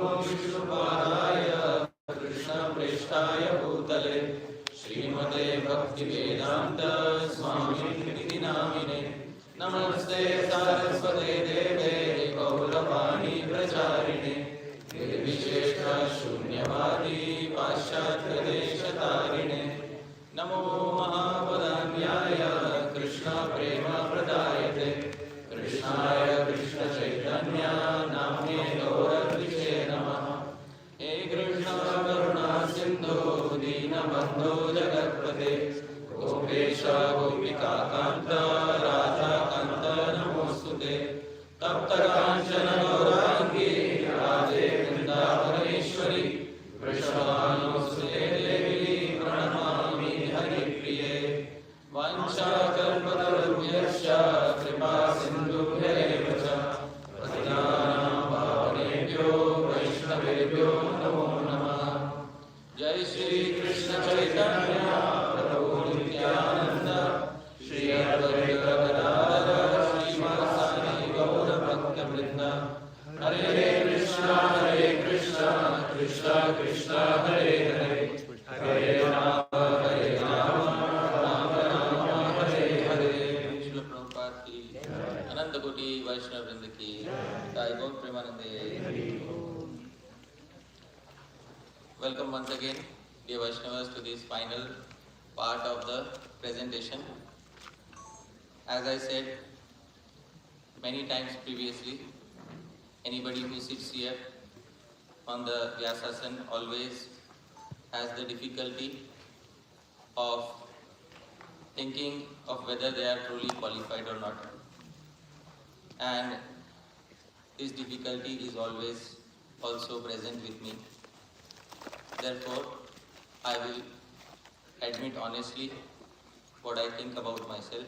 विष्णुपादाय कृष्णप्रेष्ठाय भूतले श्रीमते भक्तिवेदान्त स्वामिनिधि नामिने नमस्ते सारस्वते देवे गौरवाणी प्रचारिणे निर्विशेष शून्यवादी पाश्चात्यदेशतारिणे नमो महावदान्याय कृष्ण प्रेम प्रदायते कृष्णाय कृष्ण चैतन्य नाम्ने गौरद्विषे नमः। हे कृष्ण करुणा सिंधु दीनबन्धो जगत्पते गोपेश गोपिका कान्त राधा कान्त नमोस्तुते तप्त कांचन गौरांगी राधे वृंदावनेश्वरी वृषभानुसुते देवी प्रणमामि हरिप्रिये वाञ्छाकल्पतरुभ्यश्च कृपा सिन्धुभ्यैव च पतितानां पावनेभ्यो वैष्णवेभ्यो नमो नमः। जय श्री कृष्ण चैतन्य प्रभु नित्यानंद श्री अद्वैत गदाधर श्रीवासादि गौर भक्तवृंद हरे कृष्णा कृष्णा कृष्णा हरे हरे हरे राम राम हरे हरे। श्रील प्रभुपाद की अनंत कोटि वैष्णव वृंद की जय गौर प्रेमानंदे। Welcome once again, dear Vaishnavas, to this final part of the presentation. As I said many times previously, anybody who sits here on the Vyasasana always has the difficulty of thinking of whether they are truly qualified or not. And this difficulty is always also present with me. Therefore, I will admit honestly what I think about myself.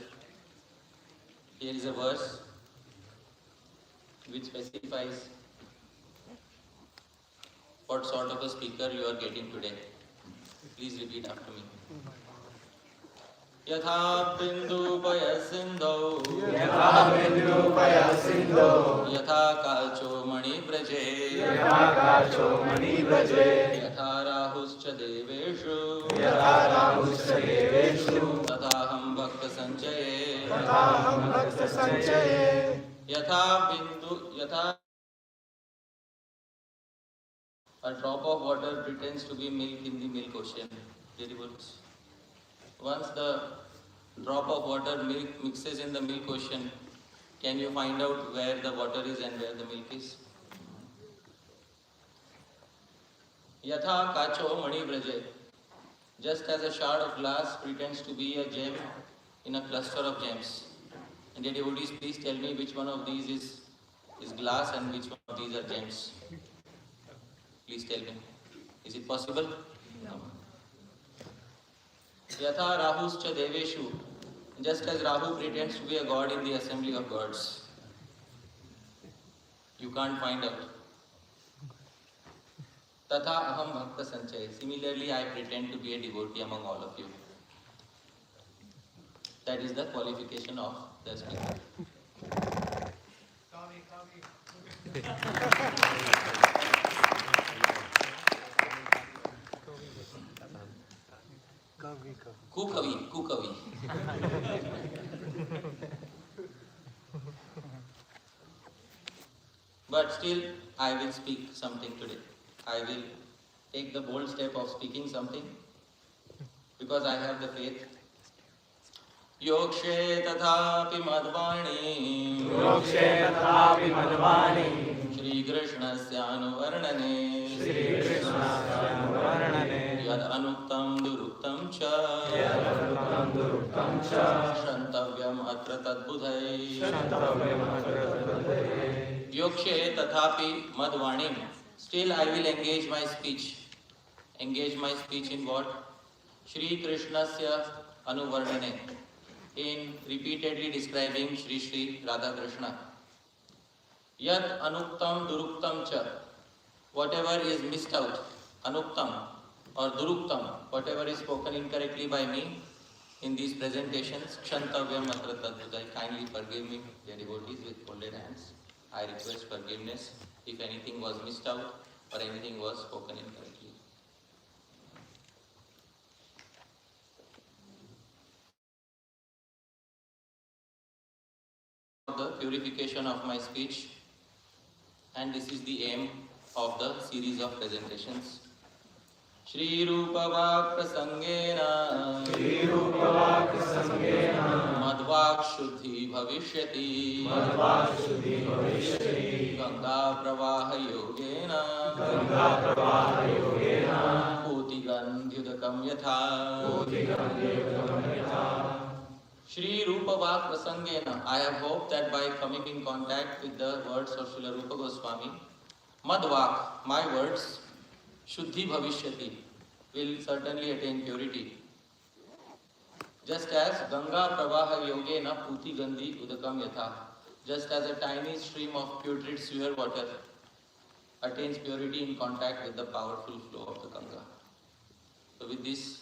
Here is a verse which specifies what sort of a speaker you are getting today. Please repeat after me. यथा बिन्दुपय सिन्धौ यथा काचो मणिव्रजे यथा राहुश्च देवेषु तथाहं भक्तसञ्चये यथा a drop of water pretends to be milk in the milk ocean. Once the drop of water mixes in the milk ocean, can you find out where the water is and where the milk is? Yatha kacho mani vraje. Just as a shard of glass pretends to be a gem in a cluster of gems. And dear devotees, please tell me which one of these is glass and which one of these are gems. Please tell me. Is it possible? No. Yatha Rahuscha Deveshu. Just as Rahu pretends to be a god in the assembly of gods. You can't find out. Tatha Aham Bhakta Sanchaya. Similarly, I pretend to be a devotee among all of you. That is the qualification of the speaker. Kukavi. But still, I will speak something today. I will take the bold step of speaking something because I have the faith. Yokshe tathapi madvani Shri Krishnasya anuvarnane Yad anuktam duruktam cha Shantavyam atra tadbudhai Yokshe tathapi madvanim. Still I will engage my speech. Engage my speech in what? Shri Krishnasya anuvarnane. In repeatedly describing Shri Radha Krishna. Yat anuktam duruktam cha. Whatever is missed out, anuktam or duruktam, whatever is spoken incorrectly by me in these presentations, kshantavyam atra tadbudhai. Kindly forgive me, dear devotees, with folded hands. I request forgiveness if anything was missed out anything was spoken incorrectly. The purification of my speech, and this is the aim of the series of presentations. Shri Rupa Vak Prasangena Madvak Shuddhi Bhavishyati Ganga Pravaha Yogena Puti Gandhyudakam Yatha. Shri Rupa Vak Prasangena. I have hoped that by coming in contact with the words of Srila Rupa Goswami, Madvak, my words, Shuddhi Bhavishyati, will certainly attain purity. Just as Ganga Pravaha Yogena Puti Gandhi Udakam Yatha, just as a tiny stream of putrid sewer water attains purity in contact with the powerful flow of the Ganga. So with this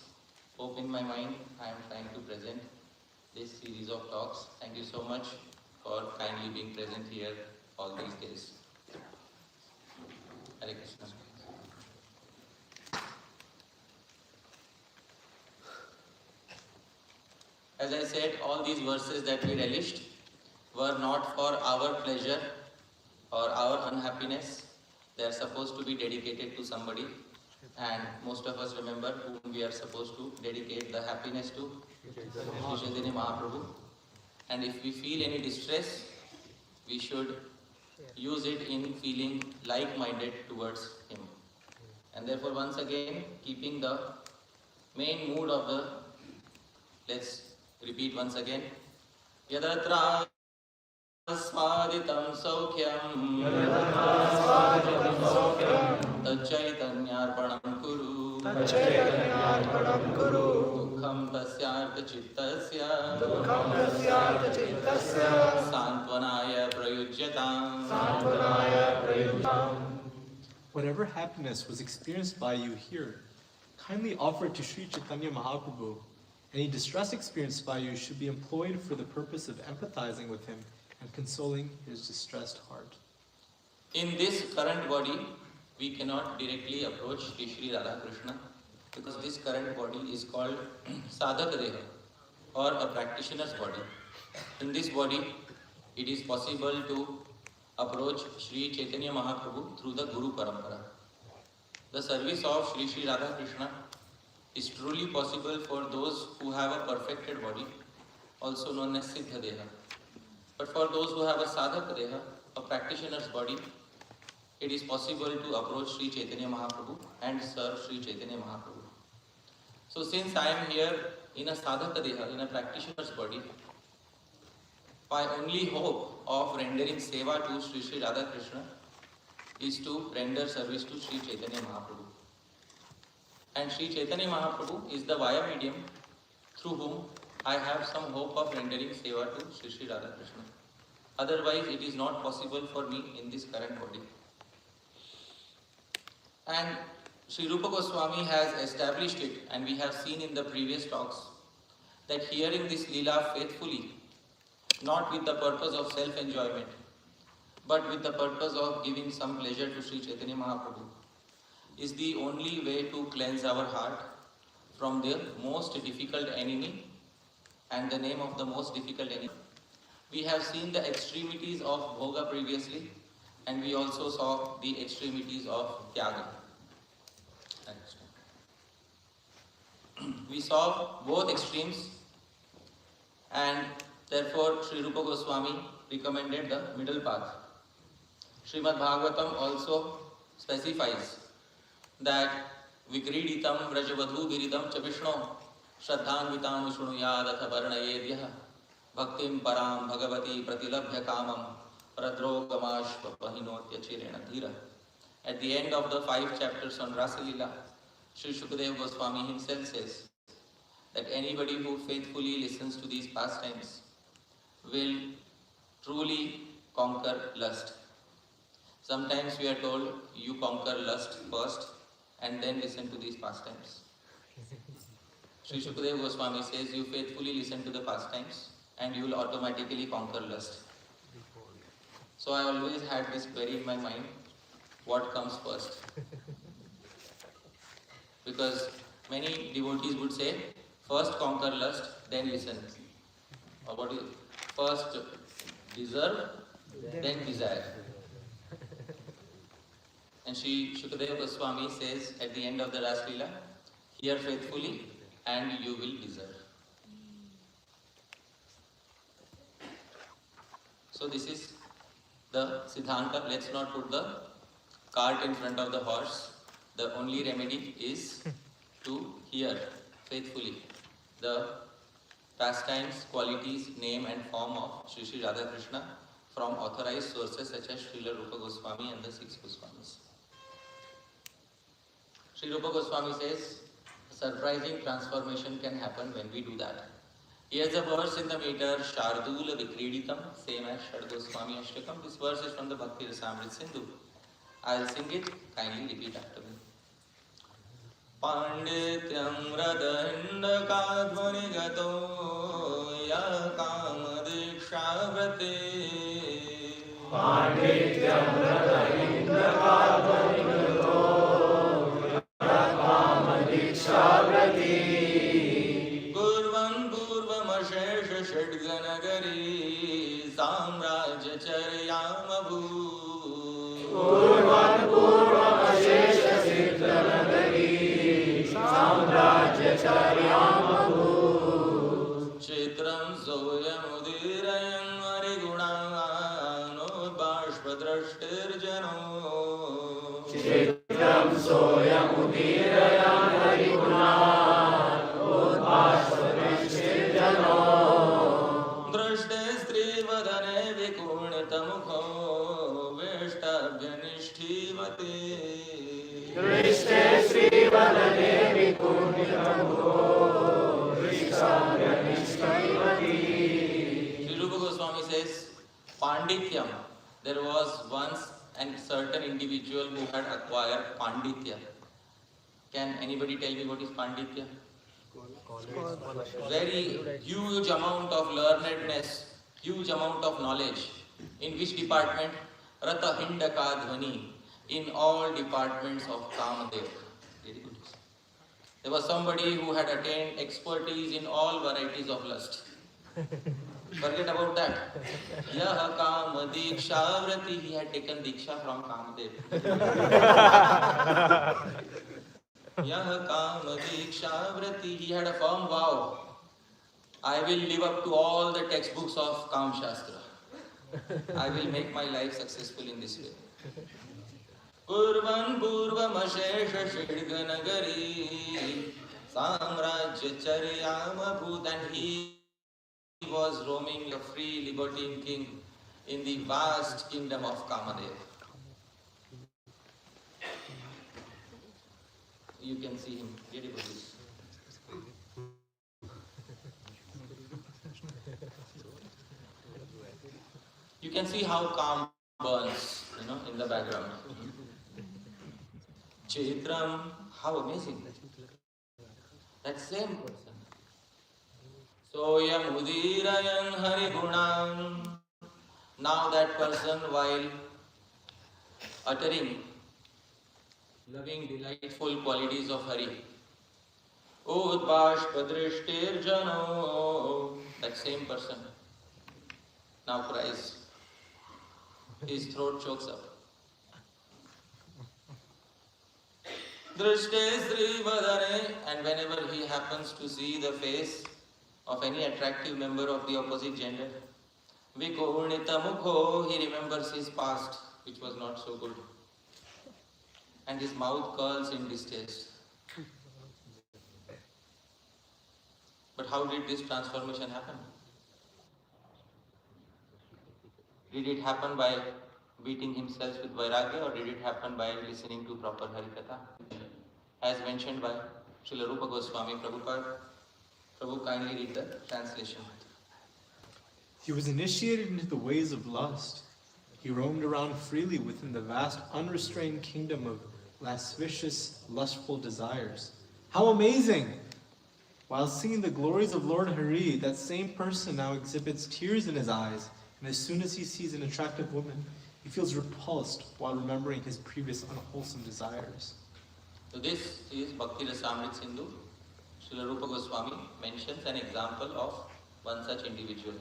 hope in my mind, I am trying to present this series of talks. Thank you so much for kindly being present here all these days. Hare Krishna. As I said, all these verses that we relished were not for our pleasure or our unhappiness. They are supposed to be dedicated to somebody, and most of us remember whom we are supposed to dedicate the happiness to, Sri Chaitanya Mahaprabhu. And if we feel any distress, we should use it in feeling like-minded towards him. And therefore, once again, keeping the main mood of the, let's repeat once again. Yadatra svaditam saukhyam tacchaitanyarpanam kuru dukham tasyartha chittasya santvanaya prayujyatam. Whatever happiness was experienced by you here, kindly offer it to Sri Chaitanya Mahaprabhu. Any distress experienced by you should be employed for the purpose of empathizing with him and consoling his distressed heart. In this current body, we cannot directly approach Shri Radha Krishna because this current body is called Sadhaka Deha, or a practitioner's body. In this body, it is possible to approach Sri Chaitanya Mahaprabhu through the Guru Parampara. The service of Sri Radha Krishna is truly possible for those who have a perfected body, also known as Siddha Deha. But for those who have a Sadhaka Deha, a practitioner's body, it is possible to approach Sri Chaitanya Mahaprabhu and serve Sri Chaitanya Mahaprabhu. So since I am here in a Sadhaka Deha, in a practitioner's body, my only hope of rendering seva to Sri Radha Krishna is to render service to Sri Chaitanya Mahaprabhu. And Sri Chaitanya Mahaprabhu is the via medium through whom I have some hope of rendering seva to Sri Radha Krishna. Otherwise, it is not possible for me in this current body. And Sri Rupa Goswami has established it, and we have seen in the previous talks, that hearing this Leela faithfully, not with the purpose of self-enjoyment, but with the purpose of giving some pleasure to Sri Chaitanya Mahaprabhu, is the only way to cleanse our heart from the most difficult enemy. And the name of the most difficult enemy, we have seen the extremities of bhoga previously, and we also saw the extremities of tyaga. We saw both extremes, and therefore Sri Rupa Goswami recommended the middle path. Srimad Bhagavatam also specifies that Vikriditam Vrajavadhu Giridam Chavishno Shraddhanvitam Vishnuyadath Varnayedyah Bhaktim Param Bhagavati Pratilabhya Kamam Pradrogamashvapahinotya Chirena Dhira. At the end of the 5 chapters on Rasa Leela, Sri Shukadeva Goswami himself says that anybody who faithfully listens to these pastimes will truly conquer lust. Sometimes we are told, you conquer lust first and then listen to these pastimes. Sri Shukadeva Goswami says, you faithfully listen to the pastimes and you will automatically conquer lust. So I always had this query in my mind, what comes first? because many devotees would say, first conquer lust, then listen. Or what is first deserve, then desire. And Sri Shukadeva Goswami says at the end of the Ras Leela, hear faithfully and you will deserve. So this is the Siddhanta. Let's not put the cart in front of the horse. The only remedy is to hear faithfully the pastimes, qualities, name and form of Sri Sri Radha Krishna from authorized sources such as Srila Rupa Goswami and the 6 Goswamis. Sri Rupa Goswami says, surprising transformation can happen when we do that. Here's a verse in the meter, Shardula Vikreditam, same as Shad Goswami Ashtakam. This verse is from the Bhakti Rasamrita Sindhu. I'll sing it, kindly repeat after me. Pandityam radhandakadvani gato ya kamadikshavrate. Pandityam radhandakadvani gato ya kamadikshavrate. Kurvan purvamashesha shadganagari samrajyacharyamabu. Kurvan purvamashesha shadganagari samrajyacharyamabu. Chitram soyamudirayan variguణanodbashpadrashtirjano. Chitram soyamudirayan variguణanodbashpadrashtirjano. Drashte strivadane vikuntamukho veshtabhyanishthivate. Drishte Srivadane Vikuntamukho Vishtabhyanishthivati. Sri Rupa Goswami says, Pandityam. There was once a certain individual who had acquired Panditya. Can anybody tell me what is Panditya? Very huge amount of learnedness, huge amount of knowledge. In which department? Rata Hindaka Dhvani. In all departments of Kamadev. There was somebody who had attained expertise in all varieties of lust. Forget about that. Yaha Kama Diksha Vrati. He had taken Diksha from Kamadev. Yaha Kama Diksha Vrati. He had a firm vow. I will live up to all the textbooks of Kam Shastra. I will make my life successful in this way. Kurvan purvamashesha shidganagari samrajyacharyamabhut. And he was roaming a free libertine king in the vast kingdom of Kamadev. You can see him. You can see how Kam burns, in the background. Chaitram, how amazing. That same person. Soyam udirayan harigunam. Now that person, while uttering loving, delightful qualities of Hari, Udbashpadrishtirjano, that same person now cries. His throat chokes up. Drishte Srivadane, and whenever he happens to see the face of any attractive member of the opposite gender, Vikunita Mukho, he remembers his past, which was not so good. And his mouth curls in distaste. But how did this transformation happen? Did it happen by beating himself with vairagya, or did it happen by listening to proper Harikatha? As mentioned by Srila Rupa Goswami Prabhupada. Prabhu, kindly read the translation. He was initiated into the ways of lust. He roamed around freely within the vast, unrestrained kingdom of lascivious, lustful desires. How amazing! While singing the glories of Lord Hari, that same person now exhibits tears in his eyes, and as soon as he sees an attractive woman, he feels repulsed while remembering his previous unwholesome desires. So this is Bhakti Rasamrit Sindhu. Srila Rupa Goswami mentions an example of one such individual.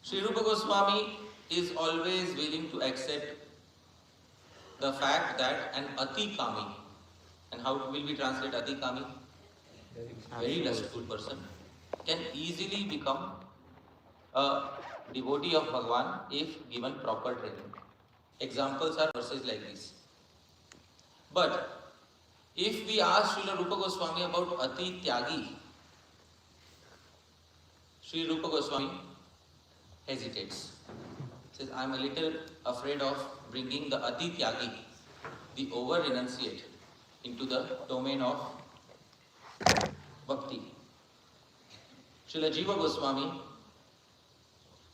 Sri Rupa Goswami is always willing to accept the fact that an Ati Kami, and how will we translate Ati Kami? Very lustful person, can easily become a devotee of Bhagavan if given proper training. Examples are verses like this. But if we ask Srila Rupa Goswami about Ati Tyagi, Sri Rupa Goswami hesitates. Says, I am a little afraid of bringing the Ati Tyagi, the over-renunciate, into the domain of Bhakti. Srila Jiva Goswami,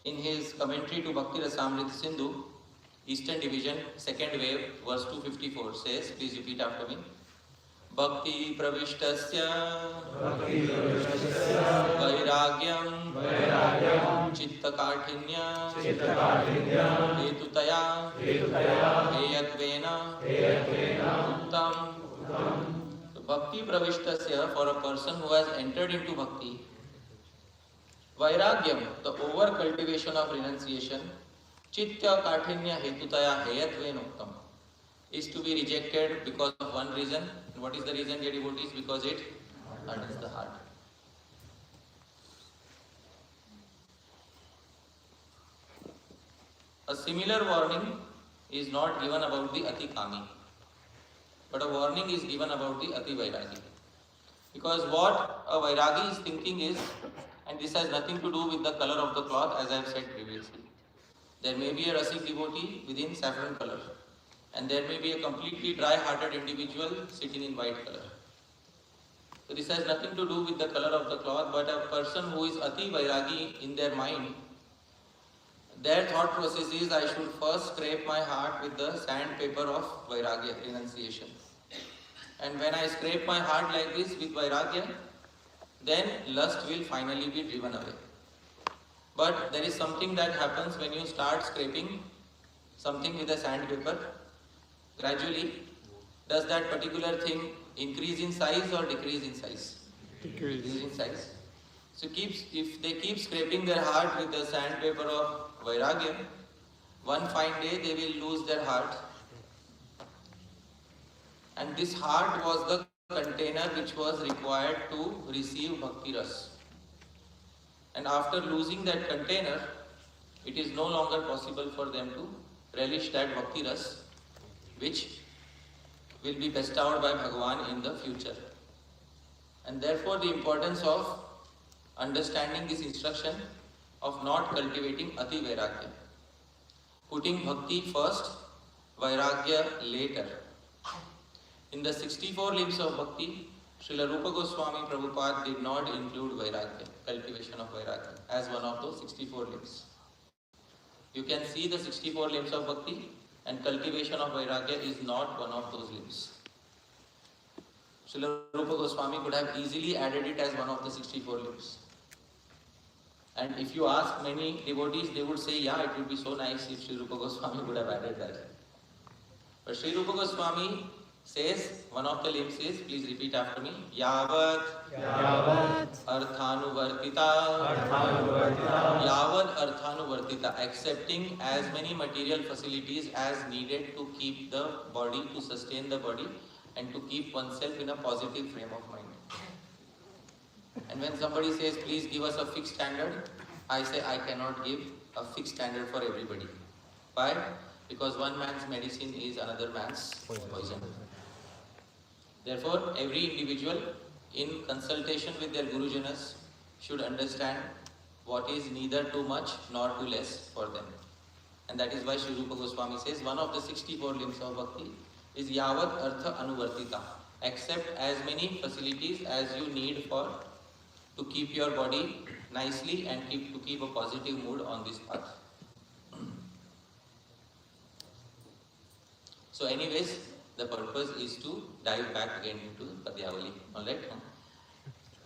in his commentary to Bhakti Rasamrita Sindhu, Eastern Division, second wave, verse 254 says, please repeat after me. Bhakti pravishtasya vairagyam chitta karthinya hetutaya heyatvena uttam. So Bhakti pravishtasya, for a person who has entered into Bhakti, vairagyam, the over cultivation of renunciation, chitta karthinya hetutaya heyatvena uttam, is to be rejected because of one reason. And what is the reason, dear devotees? Because it hardens the heart. A similar warning is not given about the Ati Kami, but a warning is given about the Ati Vairagi. Because what a Vairagi is thinking is, and this has nothing to do with the color of the cloth, as I have said previously. There may be a Rasik devotee within saffron color, and there may be a completely dry-hearted individual sitting in white color. So this has nothing to do with the color of the cloth, but a person who is Ati Vairagi in their mind, their thought process is, I should first scrape my heart with the sandpaper of Vairagya, renunciation. And when I scrape my heart like this with Vairagya, then lust will finally be driven away. But there is something that happens when you start scraping something with a sandpaper. Gradually, does that particular thing increase in size or decrease in size? Decrease in size. So if they keep scraping their heart with the sandpaper of Vairagya, one fine day they will lose their heart. And this heart was the container which was required to receive Bhakti Ras. And after losing that container, it is no longer possible for them to relish that Bhakti Ras, which will be bestowed by Bhagavan in the future. And therefore the importance of understanding this instruction of not cultivating Ati Vairagya. Putting Bhakti first, Vairagya later. In the 64 limbs of Bhakti, Srila Rupa Goswami Prabhupada did not include Vairagya, cultivation of Vairagya, as one of those 64 limbs. You can see the 64 limbs of Bhakti, and cultivation of Vairagya is not one of those limbs. Srila Rupa Goswami could have easily added it as one of the 64 limbs. And if you ask many devotees, they would say, yeah, it would be so nice if Sri Rupa Goswami would have added that. But Sri Rupa Goswami says, one of the limbs is, please repeat after me, Yavat Arthanuvartita. Yavat Arthanuvartita, accepting as many material facilities as needed to keep the body, to sustain the body, and to keep oneself in a positive frame of mind. And when somebody says, please give us a fixed standard, I say, I cannot give a fixed standard for everybody. Why? Because one man's medicine is another man's poison. Therefore, every individual in consultation with their Gurujanas should understand what is neither too much nor too less for them. And that is why Sri Rupa Goswami says, one of the 64 limbs of Bhakti is Yavat Artha Anuvartita. Accept as many facilities as you need to keep your body nicely and to keep a positive mood on this path. So anyways, the purpose is to dive back again into Padyavali. Alright?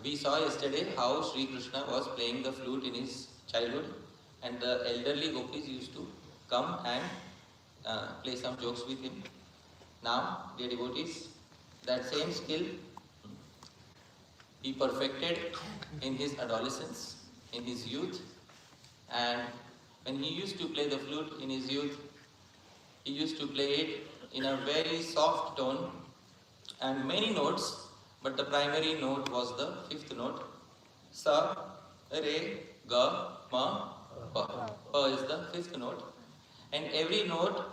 We saw yesterday how Sri Krishna was playing the flute in his childhood, and the elderly gopis used to come and play some jokes with him. Now, dear devotees, that same skill he perfected in his adolescence, in his youth, and when he used to play the flute in his youth, he used to play it in a very soft tone and many notes, but the primary note was the fifth note. Sa, Re, Ga, Ma, Pa. Pa is the fifth note. And every note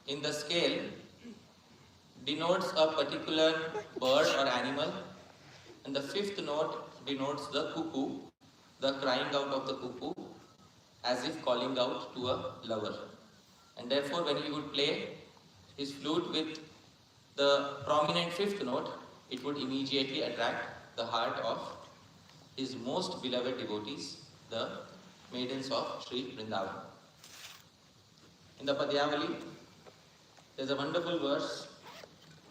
in the scale denotes a particular bird or animal, and the fifth note denotes the cuckoo, the crying out of the cuckoo, as if calling out to a lover. And therefore, when he would play his flute with the prominent fifth note, it would immediately attract the heart of his most beloved devotees, the maidens of Sri Vrindavan. In the Padyavali, there is a wonderful verse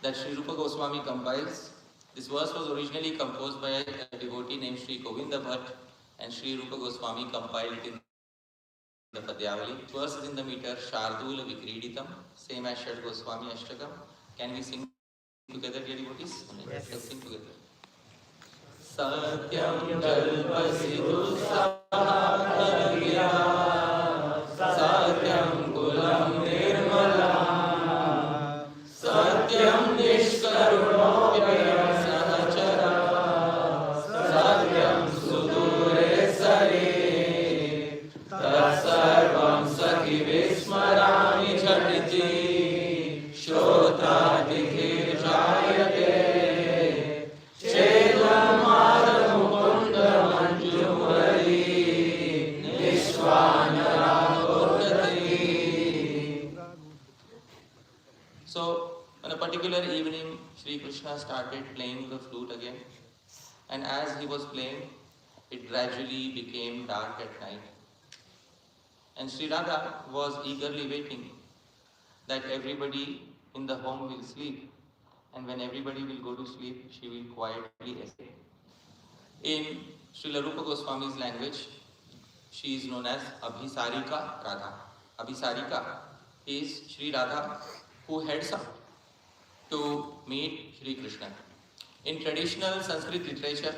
that Sri Rupa Goswami compiles. This verse was originally composed by a devotee named Sri Govinda Bhatt, and Sri Rupa Goswami compiled it in the Padyavali. This verse is in the meter Shardula Vikriditam, same as Shad Goswami Ashtakam. Can we sing together, dear devotees? Yes. Let's sing together. Satyam Jalpasidhu Sahakarya Satyam Kulam Nirmala Satyam Nishkarunopyayam Sahachara Satyam Sudure Sare Tatsarvam Sakhi Vismarami Jhatiti Shrotra Dikhe Jayate Chedam Madhamukunda Manjumari Nishwanara Gurgati. So, on a particular evening, Sri Krishna started playing the flute again, and as he was playing, it gradually became dark at night. And Sri Radha was eagerly waiting that everybody in the home will sleep, and when everybody will go to sleep, she will quietly escape. In Srila Rupa Goswami's language, she is known as Abhisarika Radha. Abhisarika is Sri Radha who heads up to meet Sri Krishna. In traditional Sanskrit literature,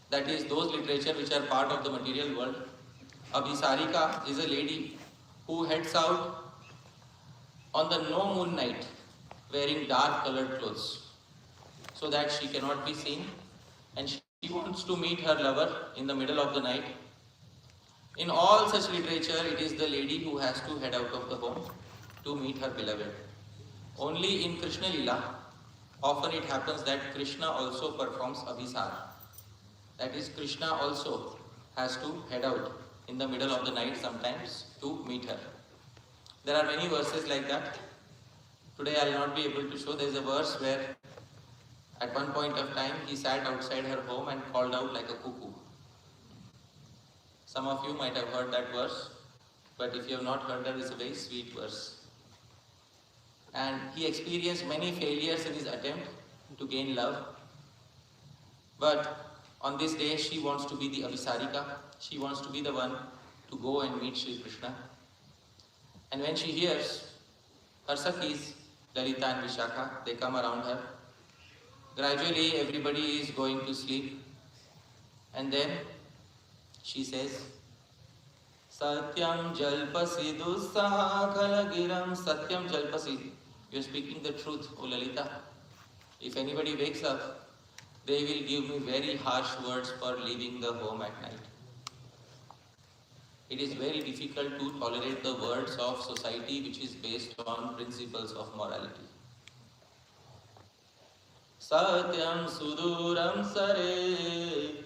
that is those literature which are part of the material world, Abhisarika is a lady who heads out on the no moon night wearing dark colored clothes so that she cannot be seen, and she wants to meet her lover in the middle of the night. In all such literature, it is the lady who has to head out of the home to meet her beloved. Only in Krishna Lila, often it happens that Krishna also performs Abhisar. That is, Krishna also has to head out in the middle of the night sometimes to meet her. There are many verses like that. Today I will not be able to show. There is a verse where at one point of time he sat outside her home and called out like a cuckoo. Some of you might have heard that verse, but if you have not heard that, it's a very sweet verse. And he experienced many failures in his attempt to gain love. But on this day, she wants to be the Abhisarika. She wants to be the one to go and meet Sri Krishna. And when she hears her Sakhis, Lalita and Vishakha, they come around her. Gradually, everybody is going to sleep. And then she says, Satyam Jalpasi Dusaha Kalagiram Satyam Jalpasi. You are speaking the truth, O Lalita. If anybody wakes up, they will give me very harsh words for leaving the home at night. It is very difficult to tolerate the words of society which is based on principles of morality. Satyam Suduram Sare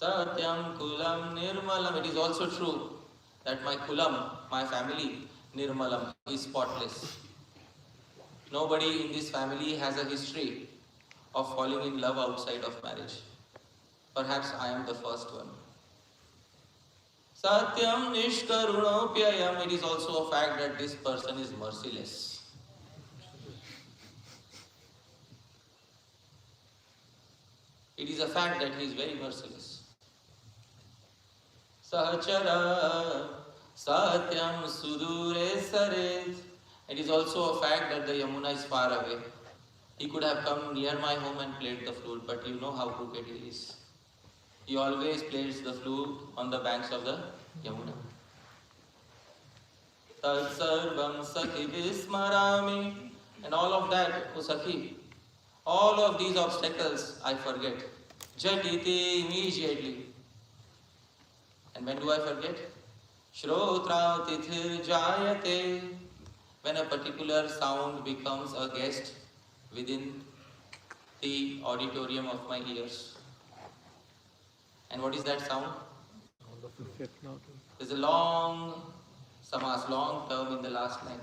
Satyam Kulam Nirmalam. It is also true that my Kulam, my family, Nirmalam, is spotless. Nobody in this family has a history of falling in love outside of marriage. Perhaps I am the first one. Satyam Nishkarunopyayam. It is also a fact that this person is merciless. It is a fact that he is very merciless. Sahachara Satyam Sudure Saret. It is also a fact that the Yamuna is far away. He could have come near my home and played the flute, but you know how crooked he is. He always plays the flute on the banks of the Yamuna. Tat sarvam sakhi vismarami. And all of that, O Sakhi, all of these obstacles I forget. Jatiti, immediately. And when do I forget? Shrotra tithir jayate. When a particular sound becomes a guest within the auditorium of my ears. And what is that sound? There's a long samas, long term in the last line.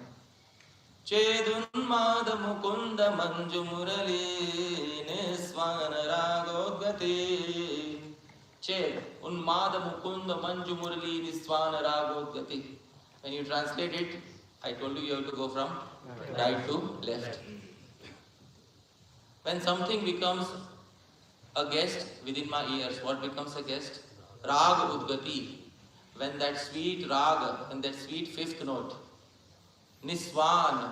Chedunmada mukunda manju murali nisvana ragodgati. Ched, unmada mukunda manju murali nisvana ragodgati. When you translate it, I told you have to go from right to left. When something becomes a guest within my ears, what becomes a guest? Rag udgati. When that sweet raga, and that sweet fifth note, Niswan,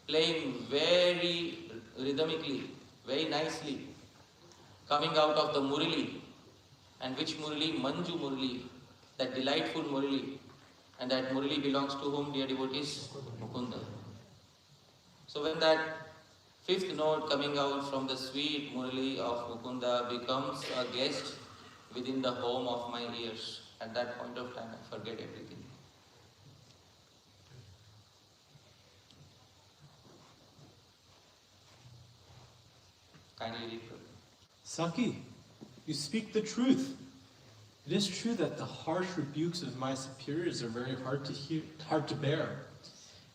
playing very rhythmically, very nicely, coming out of the Murli. And which Murli? Manju Murli, that delightful Murli. And that Murli belongs to whom, dear devotees? Mukunda. So when that fifth note coming out from the sweet Murli of Mukunda becomes a guest within the home of my ears, at that point of time I forget everything. Kindly read. Saki, you speak the truth. It is true that the harsh rebukes of my superiors are very hard to hear, hard to bear.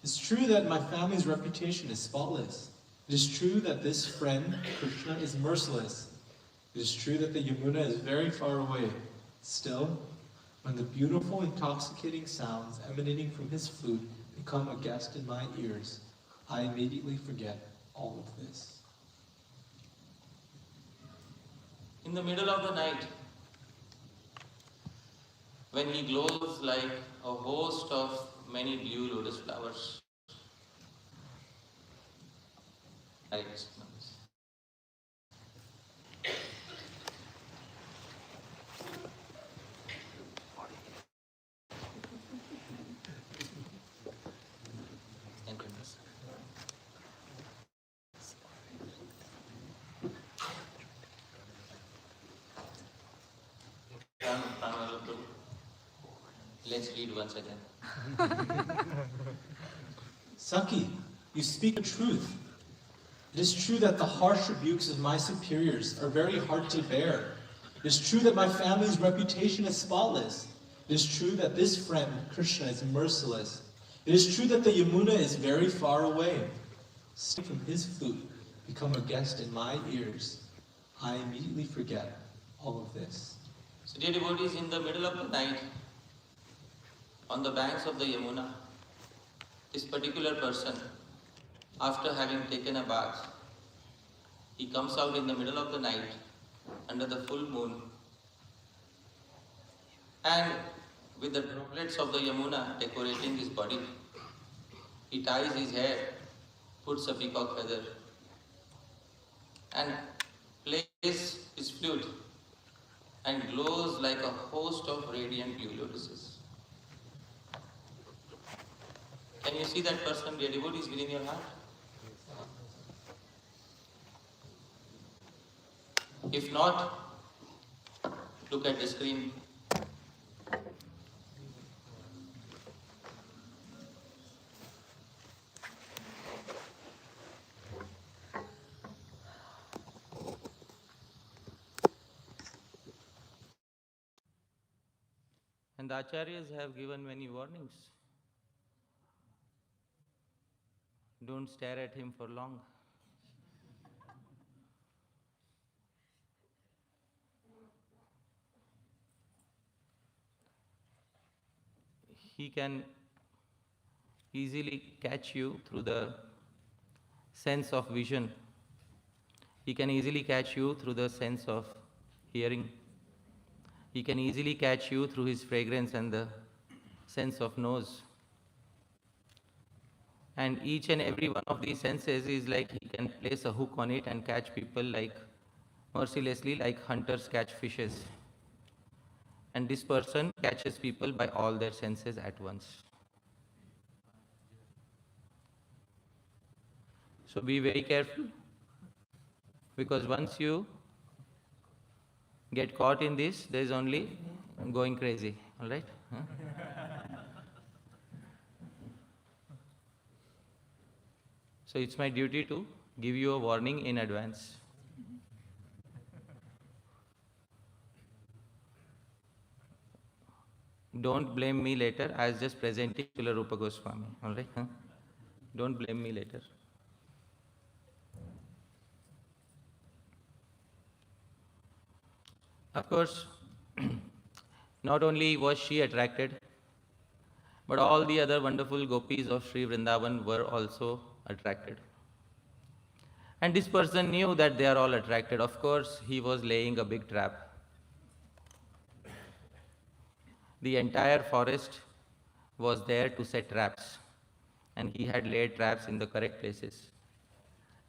It's true that my family's reputation is spotless. It is true that this friend, Krishna, is merciless. It is true that the Yamuna is very far away. Still, when the beautiful, intoxicating sounds emanating from his flute become a guest in my ears, I immediately forget all of this. In the middle of the night, when he glows like a host of many blue lotus flowers, Hare Krishna. Thank you. Let's read once again. Saki, you speak the truth. It is true that the harsh rebukes of my superiors are very hard to bear. It is true that my family's reputation is spotless. It is true that this friend, Krishna, is merciless. It is true that the Yamuna is very far away. Still from his flute, become a guest in my ears. I immediately forget all of this. So dear devotees, in the middle of the night, on the banks of the Yamuna, this particular person, after having taken a bath, he comes out in the middle of the night, under the full moon, and with the droplets of the Yamuna decorating his body, he ties his hair, puts a peacock feather, and plays his flute, and glows like a host of radiant blue lotuses. Can you see that person, dear devotees, within your heart? If not, look at the screen. And the Acharyas have given many warnings. Don't stare at him for long. He can easily catch you through the sense of vision. He can easily catch you through the sense of hearing. He can easily catch you through his fragrance and the sense of nose. And each and every one of these senses is like he can place a hook on it and catch people like mercilessly, like hunters catch fishes. And this person catches people by all their senses at once. So be very careful, because once you get caught in this, there is only going crazy. All right? Huh? So it's my duty to give you a warning in advance. Don't blame me later. I was just presenting Srila Rupa Goswami. All right? Huh? Don't blame me later. Of course, not only was she attracted, but all the other wonderful gopis of Sri Vrindavan were also attracted. And this person knew that they are all attracted. Of course, he was laying a big trap. The entire forest was there to set traps, and he had laid traps in the correct places.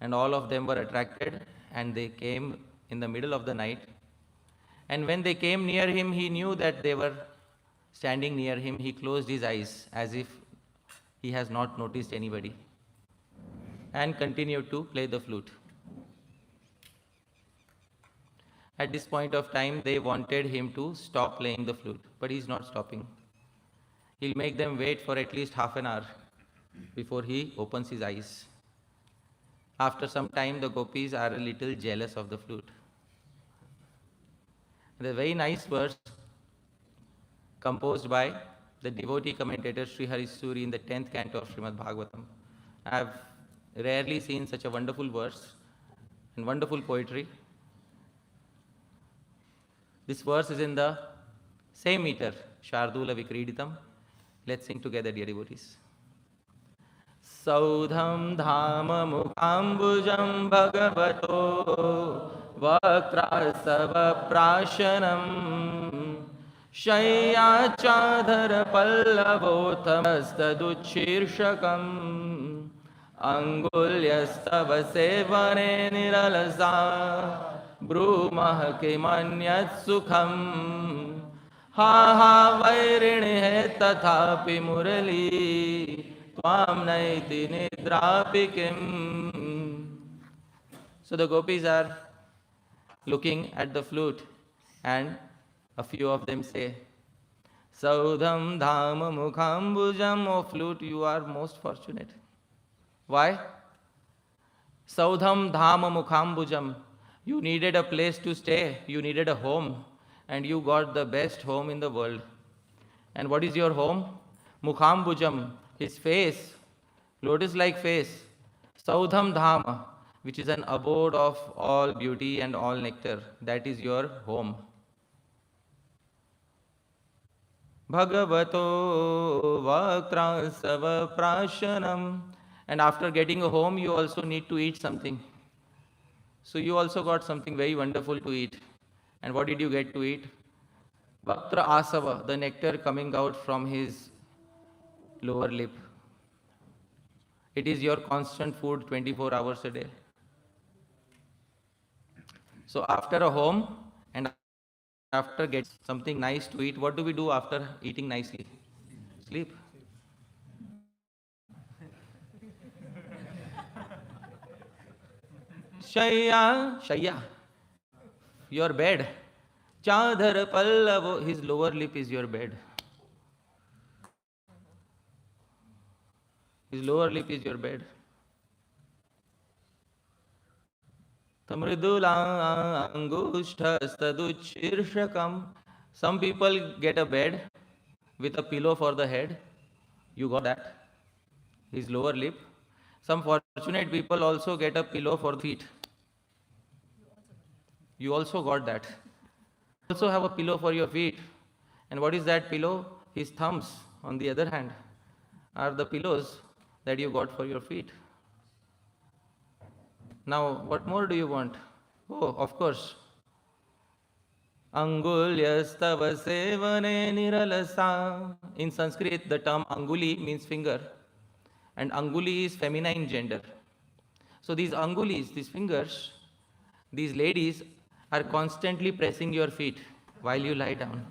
And all of them were attracted, and they came in the middle of the night. And when they came near him, he knew that they were standing near him. He closed his eyes as if he has not noticed anybody, and continued to play the flute. At this point of time, they wanted him to stop playing the flute, but he's not stopping. He'll make them wait for at least half an hour before he opens his eyes. After some time, the gopis are a little jealous of the flute. The very nice verse composed by the devotee commentator Sri Harisuri in the 10th canto of Srimad Bhagavatam. I have rarely seen such a wonderful verse and wonderful poetry. This verse is in the same meter, Shardula Vikriditam. Let's sing together, dear devotees. Saudham dhama mukambujam bhagavato vakrasava prashanam shayyachadhara pallavottamastaduchirshakam angulyastava sevane niralasa brumah kimanyat sukham ha ha vairini hai tathapi murali tvam naiti nidrapikim. So the gopis are looking at the flute, and a few of them say, Saudham dhama mukhambujam, O flute, you are most fortunate. Why? Saudham dhama mukhambujam. You needed a place to stay, you needed a home, and you got the best home in the world. And what is your home? Mukhambujam, his face, lotus-like face. Saudham dhama, which is an abode of all beauty and all nectar. That is your home. Bhagavato vakrasava prashanam. And after getting a home, you also need to eat something. So you also got something very wonderful to eat. And what did you get to eat? Vaktra asava, the nectar coming out from his lower lip. It is your constant food 24 hours a day. So after a home and after getting something nice to eat, what do we do after eating nicely? Sleep. Shaya, your bed. Chadhar pallavo, his lower lip is your bed. His lower lip is your bed. Tamridula angushtastaduchirshakam. Some people get a bed with a pillow for the head. You got that. His lower lip. Some fortunate people also get a pillow for the feet. You also got that. You also have a pillow for your feet. And what is that pillow? His thumbs, on the other hand, are the pillows that you got for your feet. Now, what more do you want? Oh, of course. Angulyastava sevane niralasa. In Sanskrit, the term anguli means finger, and anguli is feminine gender. So these angulis, these fingers, these ladies are constantly pressing your feet while you lie down.